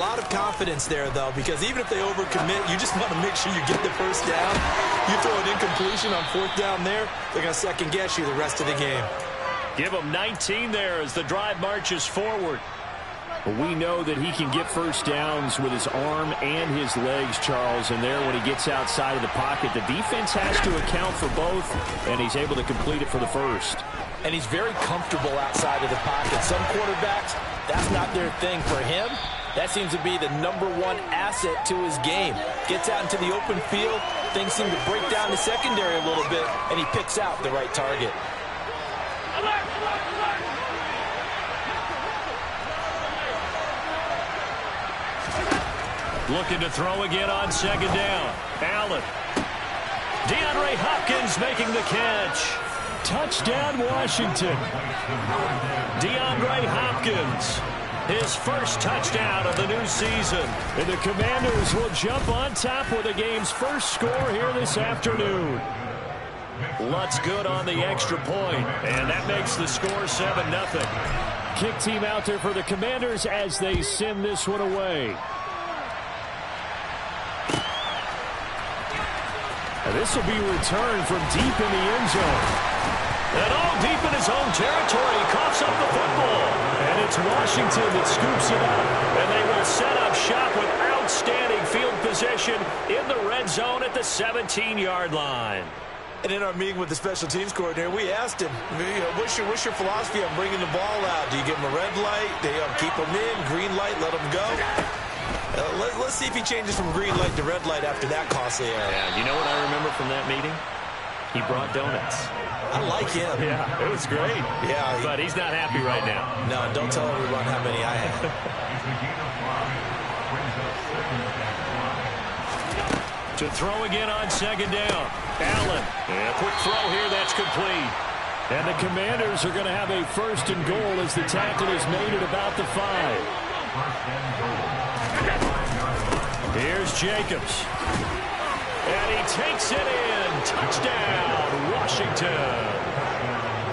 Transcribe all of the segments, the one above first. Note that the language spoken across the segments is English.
A lot of confidence there, though, because even if they overcommit, you just want to make sure you get the first down. You throw an incompletion on fourth down there, they're going to second-guess you the rest of the game. Give him 19 there as the drive marches forward. But we know that he can get first downs with his arm and his legs, Charles. And there, when he gets outside of the pocket, the defense has to account for both, and he's able to complete it for the first. And he's very comfortable outside of the pocket. Some quarterbacks, that's not their thing. For him, that seems to be the #1 asset to his game. Gets out into the open field, things seem to break down the secondary a little bit, and he picks out the right target. Looking to throw again on second down. Allen. DeAndre Hopkins making the catch. Touchdown, Washington. DeAndre Hopkins, his first touchdown of the new season. And the Commanders will jump on top with the game's first score here this afternoon. Lutz good on the extra point, and that makes the score 7-0. Kick team out there for the Commanders as they send this one away. And this will be returned from deep in the end zone. And all deep in his own territory, he coughs up the football. And it's Washington that scoops it up. And they will set up shop with outstanding field position in the red zone at the 17-yard line. And in our meeting with the special teams coordinator, we asked him, what's your philosophy on bringing the ball out? Do you give him a red light? Do you keep him in? Green light, let him go? Let's see if he changes from green light to red light after that costly error. Yeah, you know what I remember from that meeting? He brought donuts. I like him. Yeah, it was great. Yeah, but he's not happy right now. No, don't tell everyone how many I have. To throw again on second down. Allen. And a quick throw here, that's complete. And the Commanders are going to have a first and goal as the tackle is made at about the 5. Here's Jacobs. And he takes it in. Touchdown, Washington.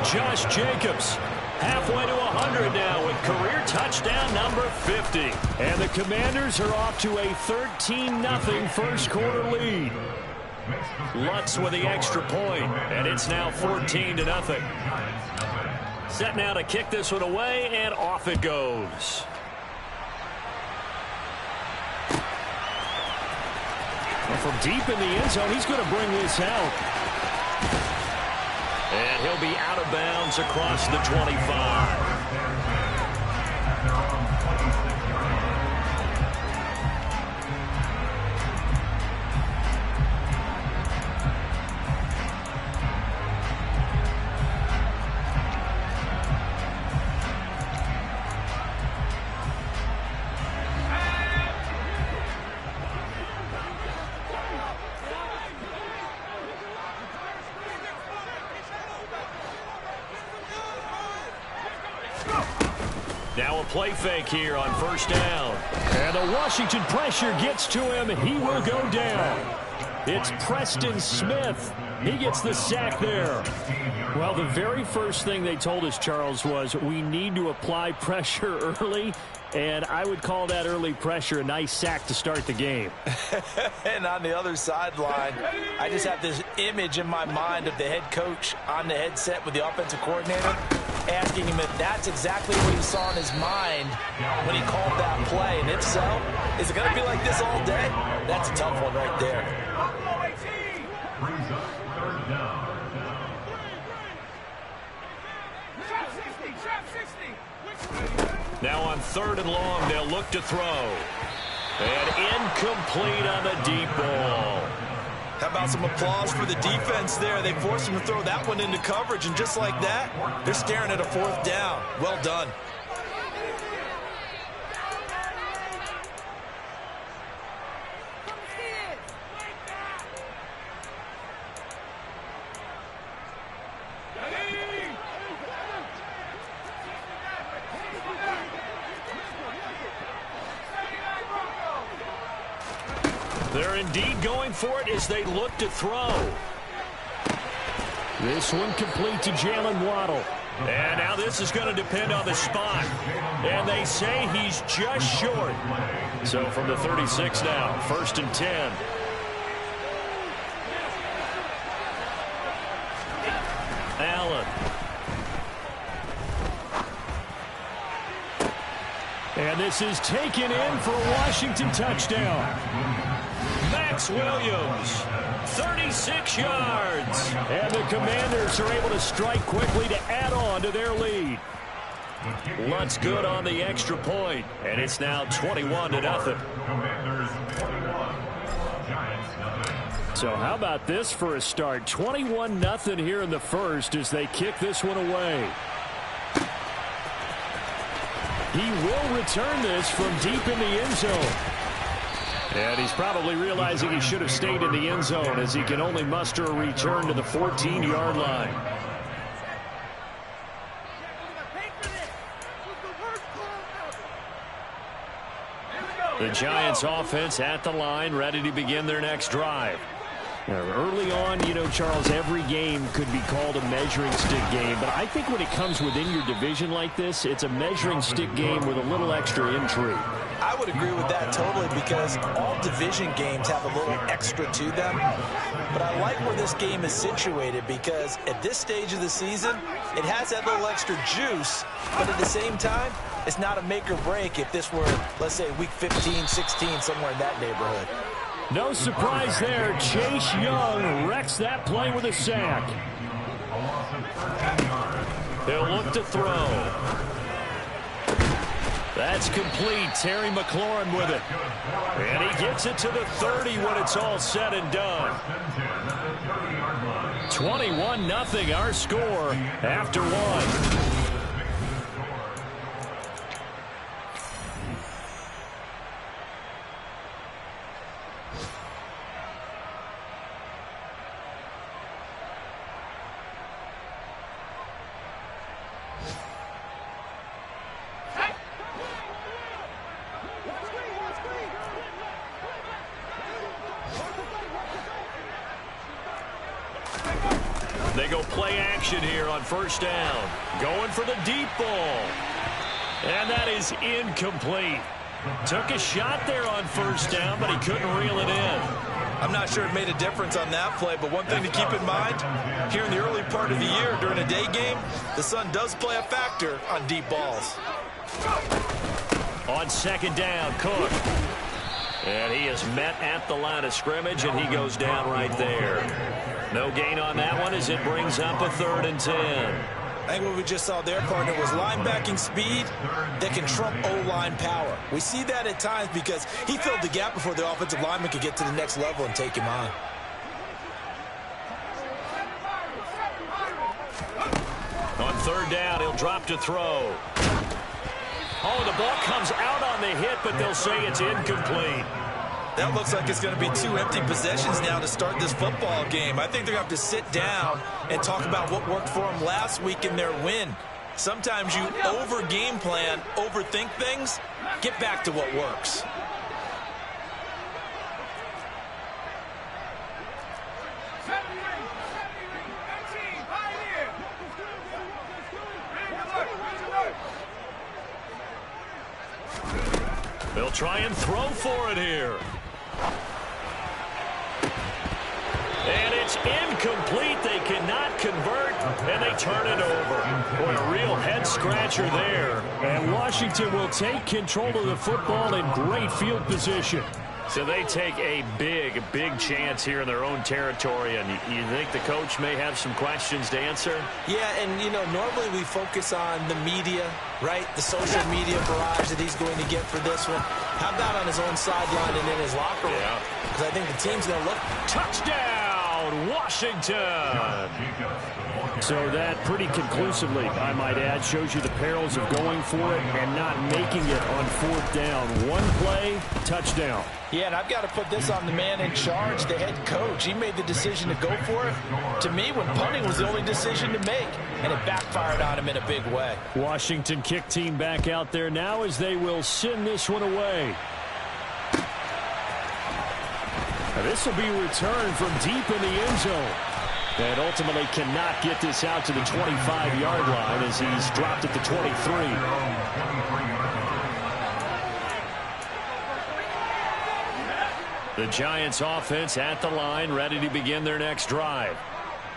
Josh Jacobs halfway to 100 now with career touchdown number 50. And the Commanders are off to a 13-0 first quarter lead. Lutz with the extra point, and it's now 14-0. Set now to kick this one away, and off it goes. And from deep in the end zone, he's going to bring this out. And he'll be out of bounds across the 25. Now a play fake here on first down. And the Washington pressure gets to him. He will go down. It's Preston Smith. He gets the sack there. Well, the very first thing they told us, Charles, was we need to apply pressure early. And I would call that early pressure a nice sack to start the game. And on the other sideline, I just have this image in my mind of the head coach on the headset with the offensive coordinator asking him if that's exactly what he saw in his mind when he called that play. And if so, is it going to be like this all day? That's a tough one right there. Now on third and long, they'll look to throw. And incomplete on the deep ball. How about some applause for the defense there? They forced him to throw that one into coverage, and just like that, they're staring at a fourth down. Well done. They're indeed going for it as they look to throw. This one complete to Jalen Waddle. And now this is going to depend on the spot. And they say he's just short. So from the 36 now, 1st and 10. Allen. And this is taken in for a Washington touchdown. Max Williams, 36 yards. And the Commanders are able to strike quickly to add on to their lead. Luntz good on the extra point, and it's now 21-0. So how about this for a start? 21-0 here in the first as they kick this one away. He will return this from deep in the end zone. And he's probably realizing he should have stayed in the end zone as he can only muster a return to the 14-yard line. The Giants offense at the line, ready to begin their next drive. Now, early on, you know, Charles, every game could be called a measuring stick game. But I think when it comes within your division like this, it's a measuring stick game with a little extra intrigue. I would agree with that totally because all division games have a little extra to them. But I like where this game is situated because at this stage of the season, it has that little extra juice. But at the same time, it's not a make or break if this were, let's say, week 15, 16, somewhere in that neighborhood. No surprise there. Chase Young wrecks that play with a sack. He'll look to throw. That's complete. Terry McLaurin with it. And he gets it to the 30 when it's all said and done. 21-0 our score after one. They go play action here on first down. Going for the deep ball. And that is incomplete. Took a shot there on first down, but he couldn't reel it in. I'm not sure it made a difference on that play, but one thing to keep in mind, here in the early part of the year during a day game, the sun does play a factor on deep balls. On second down, Cook. And he is met at the line of scrimmage, and he goes down right there. No gain on that one as it brings up a 3rd and 10. I think what we just saw there, partner, was linebacking speed that can trump O-line power. We see that at times because he filled the gap before the offensive lineman could get to the next level and take him on. On 3rd down, he'll drop to throw. Oh, the ball comes out on the hit, but they'll say it's incomplete. That looks like it's going to be 2 empty possessions now to start this football game. I think they're going to have to sit down and talk about what worked for them last week in their win. Sometimes you over-game plan, overthink things. Get back to what works. They'll try and throw for it here. And it's incomplete. They cannot convert, and they turn it over. Boy, a real head-scratcher there. And Washington will take control of the football in great field position. So they take a big, big chance here in their own territory, and you think the coach may have some questions to answer? Yeah, and, you know, normally we focus on the media, right? The social media barrage that he's going to get for this one. How about on his own sideline and in his locker room? Because I think the team's going to look. Touchdown, Washington! So that pretty conclusively, I might add, shows you the perils of going for it and not making it on 4th down. One play, touchdown. Yeah, and I've got to put this on the man in charge, the head coach. He made the decision to go for it. To me, when punting was the only decision to make, and it backfired on him in a big way. Washington kick team back out there now as they will send this one away. Now this will be returned from deep in the end zone. And ultimately cannot get this out to the 25-yard line as he's dropped at the 23. The Giants offense at the line, ready to begin their next drive.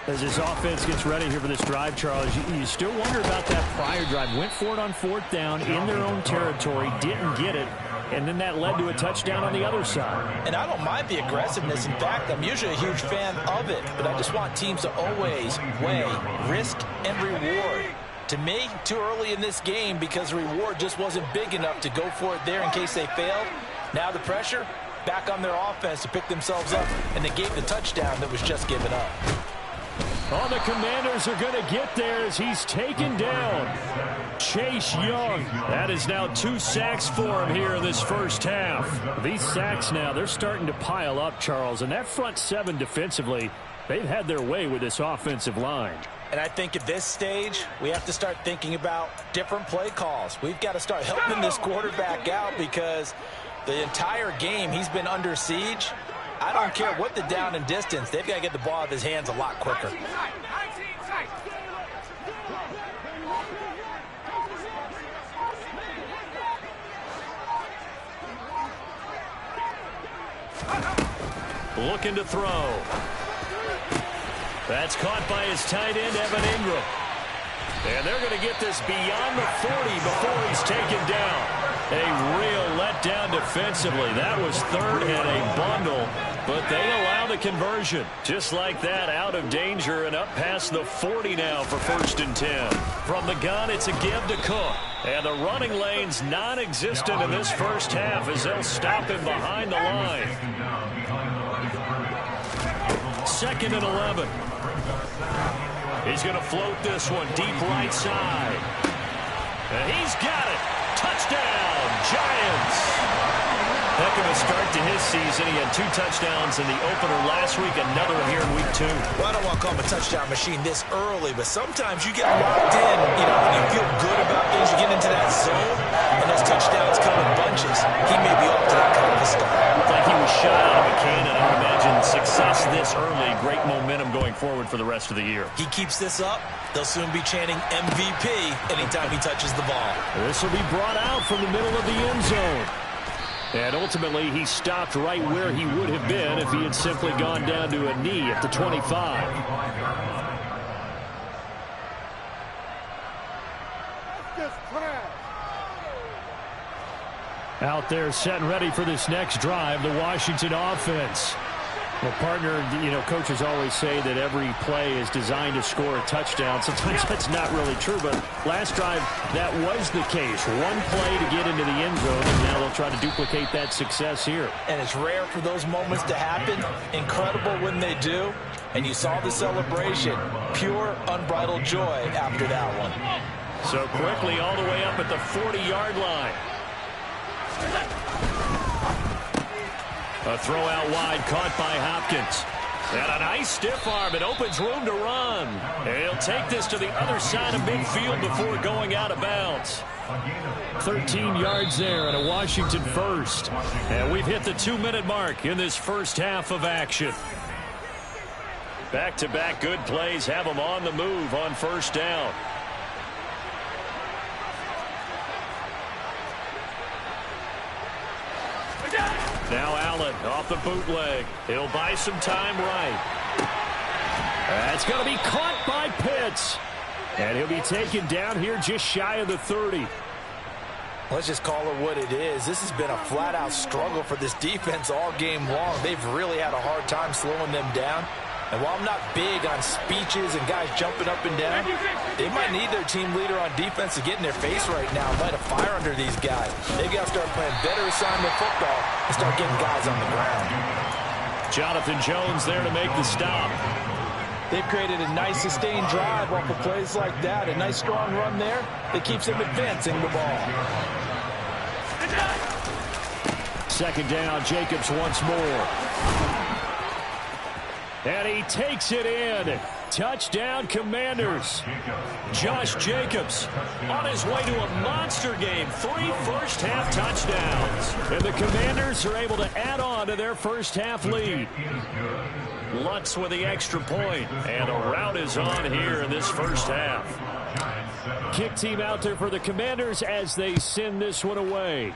As this offense gets ready here for this drive, Charles, you still wonder about that prior drive. Went for it on 4th down in their own territory, didn't get it, and then that led to a touchdown on the other side. And I don't mind the aggressiveness. In fact, I'm usually a huge fan of it, but I just want teams to always weigh risk and reward. To me, too early in this game because the reward just wasn't big enough to go for it there in case they failed. Now the pressure back on their offense to pick themselves up, and they gave the touchdown that was just given up. Oh, the Commanders are going to get there as he's taken down. Chase Young. That is now 2 sacks for him here in this first half. These sacks now, they're starting to pile up, Charles. And that front 7 defensively, they've had their way with this offensive line. And I think at this stage, we have to start thinking about different play calls. We've got to start helping this quarterback out because the entire game he's been under siege. I don't care what the down and distance. They've got to get the ball out of his hands a lot quicker. Looking to throw. That's caught by his tight end, Evan Ingram. And they're going to get this beyond the 40 before he's taken down. A real letdown defensively. That was 3rd and a bundle, but they allow the conversion. Just like that, out of danger and up past the 40 now for 1st and 10. From the gun, it's a give to Cook. And the running lane's non-existent in this first half as they'll stop him behind the line. 2nd and 11. He's going to float this one deep right side. And he's got it. Touchdown, Giants. Heck of a start to his season. He had 2 touchdowns in the opener last week, another one here in week 2. Well, I don't want to call him a touchdown machine this early, but sometimes you get locked in, when you feel good about things, you get into that zone, and those touchdowns come in bunches. He may be off to that kind of a start. Looked like he was shot out of a cannon. I would imagine success this early, great momentum going forward for the rest of the year. He keeps this up, they'll soon be chanting MVP anytime he touches the ball. This will be brought out from the middle of the end zone. And ultimately, he stopped right where he would have been if he had simply gone down to a knee at the 25. Out there set and ready for this next drive, the Washington offense. Well, partner, coaches always say that every play is designed to score a touchdown. Sometimes that's not really true, but last drive, that was the case. One play to get into the end zone, and now they'll try to duplicate that success here. And it's rare for those moments to happen. Incredible when they do. And you saw the celebration. Pure, unbridled joy after that one. So quickly all the way up at the 40-yard line. A throw out wide caught by Hopkins. And a nice stiff arm. It opens room to run. And he'll take this to the other side of midfield before going out of bounds. 13 yards there and a Washington first. And we've hit the 2-minute mark in this first half of action. Back-to-back good plays have them on the move on 1st down. Now Allen off the bootleg. He'll buy some time right. That's going to be caught by Pitts. And he'll be taken down here just shy of the 30. Let's just call it what it is. This has been a flat-out struggle for this defense all game long. They've really had a hard time slowing them down. And while I'm not big on speeches and guys jumping up and down, they might need their team leader on defense to get in their face right now and light a fire under these guys. They've got to start playing better assignment football and start getting guys on the ground. Jonathan Jones there to make the stop. They've created a nice sustained drive off of plays like that. A nice strong run there that keeps them advancing the ball. 2nd down, Jacobs once more. And he takes it in. Touchdown, Commanders. Josh Jacobs on his way to a monster game. 3 first-half touchdowns. And the Commanders are able to add on to their first-half lead. Lutz with the extra point. And a rout is on here in this first half. Kick team out there for the Commanders as they send this one away.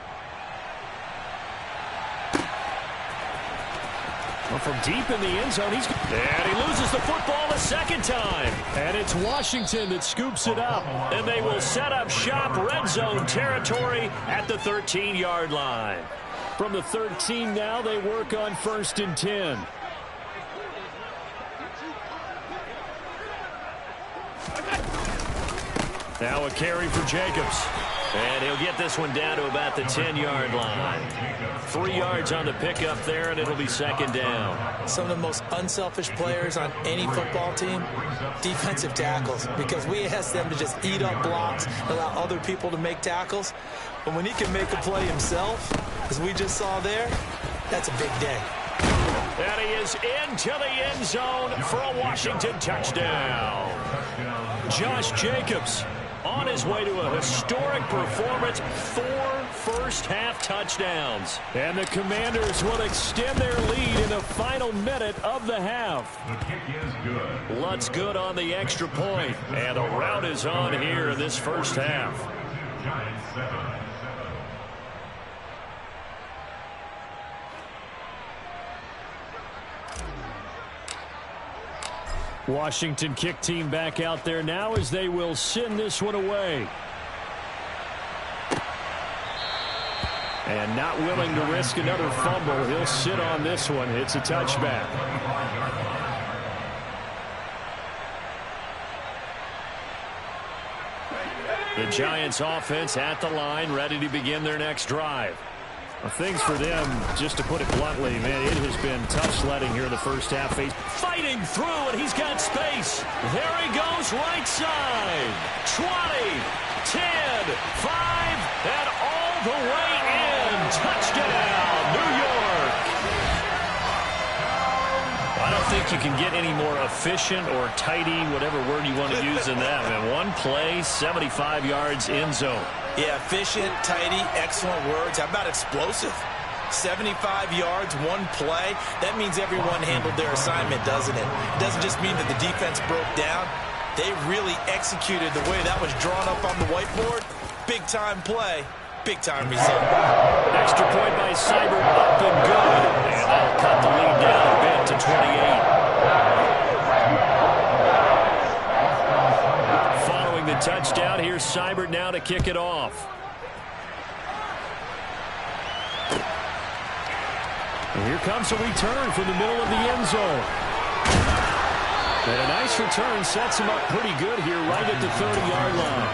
Well, from deep in the end zone, and he loses the football a second time. And it's Washington that scoops it up. And they will set up shop red zone territory at the 13-yard line. From the 13 now, they work on 1st and 10. Now a carry for Jacobs. And he'll get this one down to about the 10-yard line. 3 yards on the pickup there, and it'll be 2nd down. Some of the most unselfish players on any football team, defensive tackles, because we ask them to just eat up blocks, allow other people to make tackles. But when he can make a play himself, as we just saw there, that's a big day. And he is into the end zone for a Washington touchdown. Josh Jacobs on his way to a historic performance, 4 first-half touchdowns. And the Commanders will extend their lead in the final minute of the half. The kick is good. Lutz good on the extra point. And the rout is on here in this first half. Giants 7. Washington kick team back out there now as they will send this one away. And not willing to risk another fumble. He'll sit on this one. It's a touchback. The Giants offense at the line, ready to begin their next drive. Well, things for them, just to put it bluntly, man, it has been tough sledding here in the first half. Fighting through, and he's got space. There he goes, right side. 20, 10, 5, and all the way in. Touchdown, New York. I don't think you can get any more efficient or tidy, whatever word you want to use in that. Man, one play, 75 yards in zone. Yeah, efficient, tidy, excellent words. How about explosive? 75 yards, one play. That means everyone handled their assignment, doesn't it? It doesn't just mean that the defense broke down. They really executed the way that was drawn up on the whiteboard. Big-time play, big-time result. Extra point by Seibert, up and good. And that'll cut the lead down a bit to 28. Touchdown. Here's Seibert now to kick it off. And here comes a return from the middle of the end zone. And a nice return sets him up pretty good here right at the 30-yard line.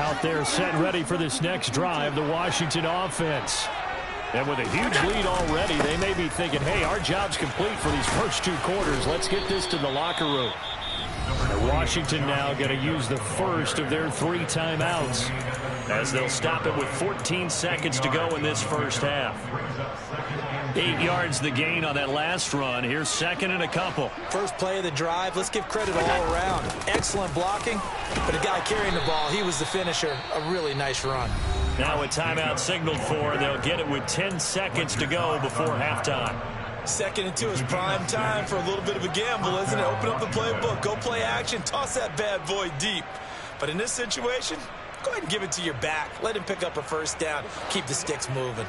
Out there set ready for this next drive, the Washington offense. And with a huge lead already, they may be thinking, hey, our job's complete for these first 2 quarters. Let's get this to the locker room. And Washington now going to use the first of their 3 timeouts as they'll stop it with 14 seconds to go in this first half. 8 yards the gain on that last run. Here's 2nd and a couple. First play of the drive. Let's give credit all around. Excellent blocking, but the guy carrying the ball, he was the finisher. A really nice run. Now a timeout signaled for. They'll get it with 10 seconds to go before halftime. 2nd and 2 is prime time for a little bit of a gamble, isn't it? Open up the playbook, go play action, toss that bad boy deep. But in this situation, go ahead and give it to your back. Let him pick up a first down. Keep the sticks moving.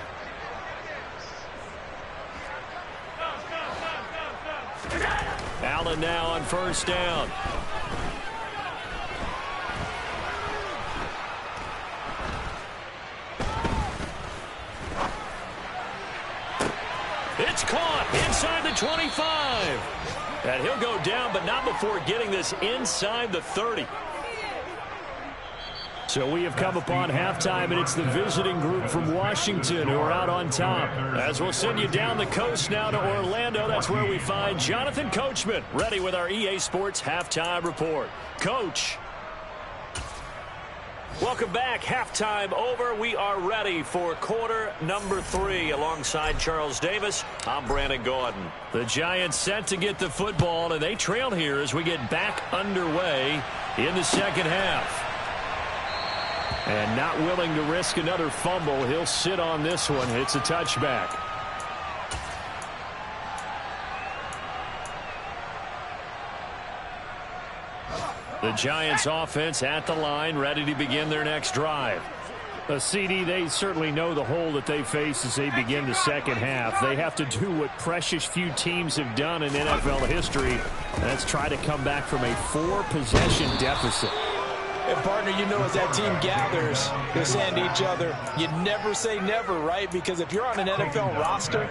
Allen now on first down. It's caught inside the 25. And he'll go down, but not before getting this inside the 30. So we have come upon halftime, and it's the visiting group from Washington who are out on top. As we'll send you down the coast now to Orlando, that's where we find Jonathan Coachman, ready with our EA Sports Halftime Report. Coach. Welcome back. Halftime over. We are ready for quarter number 3. Alongside Charles Davis, I'm Brandon Gordon. The Giants set to get the football, and they trail here as we get back underway in the second half. And not willing to risk another fumble. He'll sit on this one. It's a touchback. The Giants offense at the line, ready to begin their next drive. CD, they certainly know the hole that they face as they begin the second half. They have to do what precious few teams have done in NFL history. That's try to come back from a 4-possession deficit. And partner, you know, as that team gathers, they're saying to each other, you never say never, right? Because if you're on an NFL roster,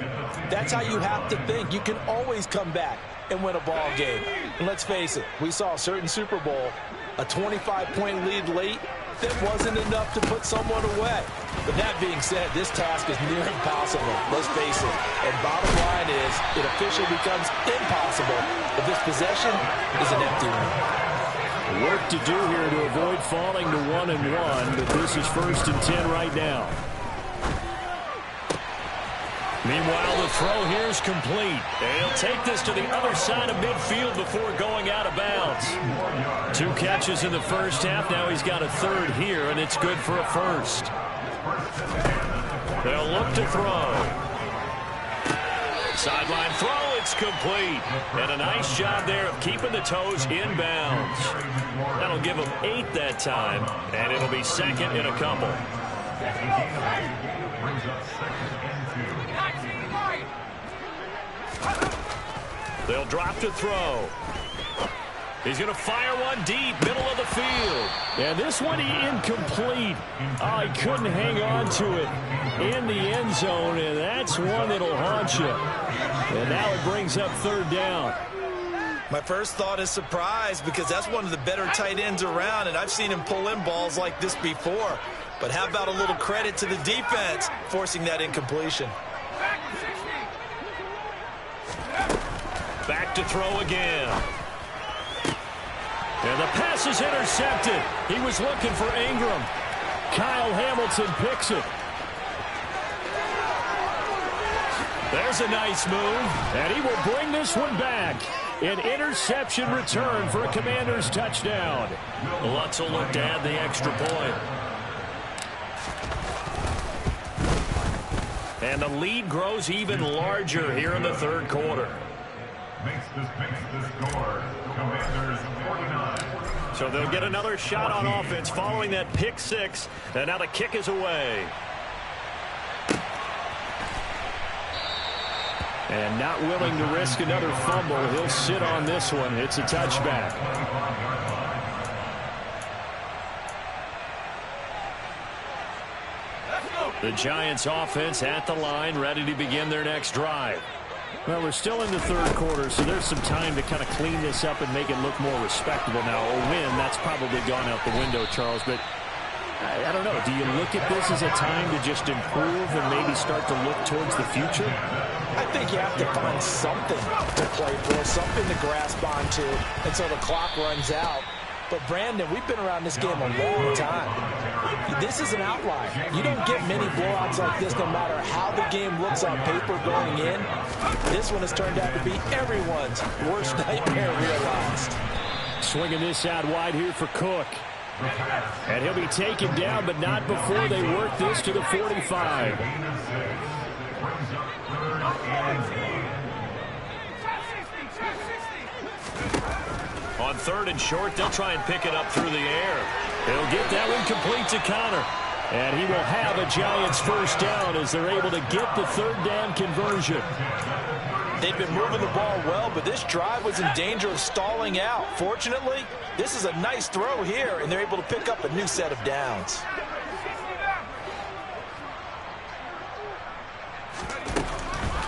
that's how you have to think. You can always come back and win a ball game. And let's face it, we saw a certain Super Bowl, a 25-point lead late, that wasn't enough to put someone away. But that being said, this task is near impossible, let's face it. And bottom line is, it officially becomes impossible if this possession is an empty one. Work to do here to avoid falling to 1-1, but this is 1st and 10 right now. Meanwhile, the throw here is complete. And he'll take this to the other side of midfield before going out of bounds. 2 catches in the first half. Now he's got a third here, and it's good for a first. They'll look to throw. Sideline throw, it's complete. And a nice job there of keeping the toes in bounds. That'll give him 8 that time, and it'll be second in a couple. They'll drop to throw. He's going to fire one deep, middle of the field. And this one incomplete. Oh, he couldn't hang on to it in the end zone, and that's one that'll haunt you. And now it brings up 3rd down. My first thought is surprise, because that's one of the better tight ends around, and I've seen him pull in balls like this before. But how about a little credit to the defense forcing that incompletion? Back to throw again. And the pass is intercepted. He was looking for Ingram. Kyle Hamilton picks it. There's a nice move, and he will bring this one back. An interception return for a Commanders touchdown. Lutz will look to add the extra point. And the lead grows even larger here in the 3rd quarter. Makes the score. Commanders 49. So they'll get another shot on offense following that pick 6. And now the kick is away. And not willing to risk another fumble, he'll sit on this one. It's a touchback. The Giants offense at the line, ready to begin their next drive. Well, we're still in the 3rd quarter, so there's some time to kind of clean this up and make it look more respectable. Now, a win, that's probably gone out the window, Charles, but I don't know. Do you look at this as a time to just improve and maybe start to look towards the future? I think you have to find something to play for, something to grasp onto until the clock runs out. But, Brandon, we've been around this game a long time. This is an outlier. You don't get many blowouts like this no matter how the game looks on paper going in. This one has turned out to be everyone's worst nightmare realized. Swinging this out wide here for Cook. And he'll be taken down, but not before they work this to the 45. On 3rd and short, they'll try and pick it up through the air. They'll get that one complete to Connor. And he will have a Giants first down as they're able to get the 3rd down conversion. They've been moving the ball well, but this drive was in danger of stalling out. Fortunately, this is a nice throw here, and they're able to pick up a new set of downs.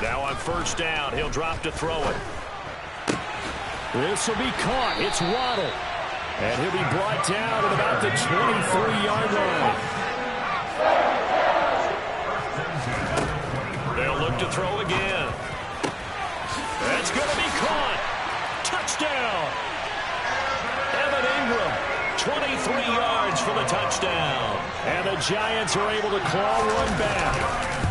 Now on 1st down, he'll drop to throw it. This will be caught. It's Waddle. And he'll be brought down at about the 23-yard line. They'll look to throw again. That's going to be caught. Touchdown. Evan Ingram, 23 yards for the touchdown. And the Giants are able to claw one back.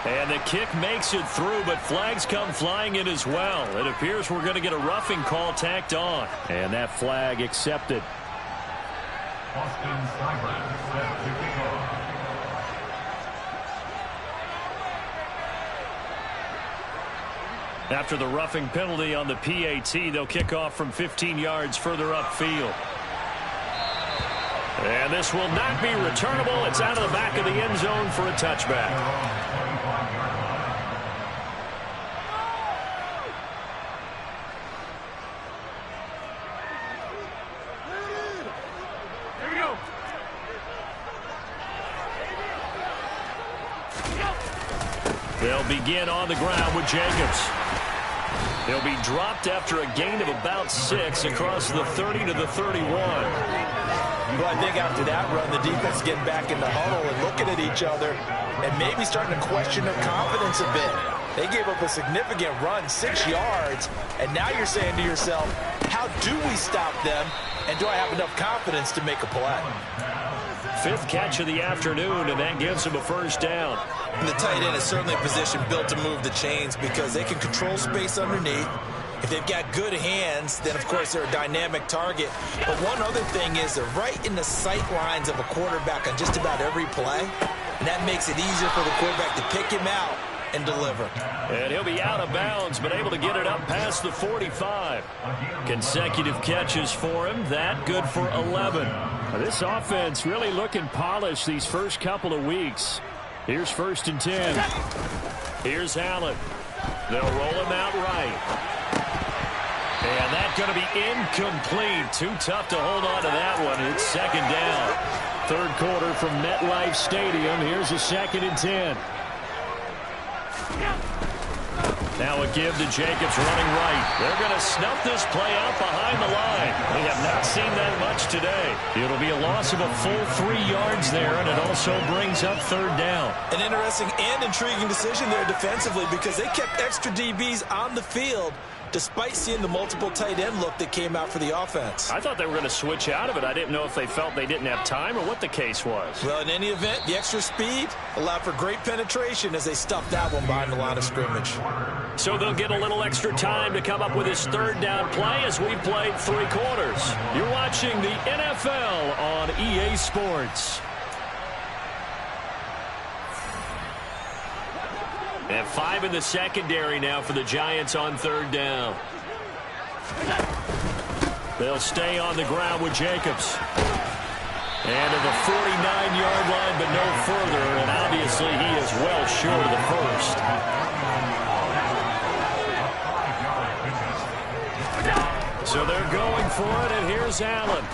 And the kick makes it through, but flags come flying in as well. It appears we're going to get a roughing call tacked on. And that flag accepted. Austin Seibert set to kick off. After the roughing penalty on the PAT, they'll kick off from 15 yards further upfield. And this will not be returnable. It's out of the back of the end zone for a touchback. They'll begin on the ground with Jacobs. He'll be dropped after a gain of about 6 across the 30 to the 31. Well, I think after that run, the defense is getting back in the huddle and looking at each other and maybe starting to question their confidence a bit. They gave up a significant run, 6 yards, and now you're saying to yourself, how do we stop them, and do I have enough confidence to make a play? 5th catch of the afternoon, and that gives him a first down. And the tight end is certainly a position built to move the chains because they can control space underneath. If they've got good hands, then, of course, they're a dynamic target. But one other thing is they're right in the sight lines of a quarterback on just about every play, and that makes it easier for the quarterback to pick him out and deliver. And he'll be out of bounds, but able to get it up past the 45. Consecutive catches for him. That good for 11. This offense really looking polished these first couple of weeks. Here's 1st and 10. Here's Allen. They'll roll him out right. And that's going to be incomplete. Too tough to hold on to that one. It's 2nd down. 3rd quarter from MetLife Stadium. Here's a 2nd and 10. Now a give to Jacobs running right. They're going to snuff this play out behind the line. We have not seen that much today. It'll be a loss of a full 3 yards there, and it also brings up 3rd down. An interesting and intriguing decision there defensively because they kept extra DBs on the field despite seeing the multiple tight end look that came out for the offense. I thought they were going to switch out of it. I didn't know if they felt they didn't have time or what the case was. Well, in any event, the extra speed allowed for great penetration as they stuffed that one behind the line of scrimmage. So they'll get a little extra time to come up with his 3rd down play as we played 3 quarters. You're watching the NFL on EA Sports. And 5 in the secondary now for the Giants on 3rd down. They'll stay on the ground with Jacobs. And to the 49-yard line, but no further. And obviously he is well short of the 1st. So they're going for it, and here's Allen.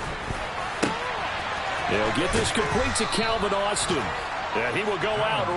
They'll get this complete to Calvin Austin. And he will go out.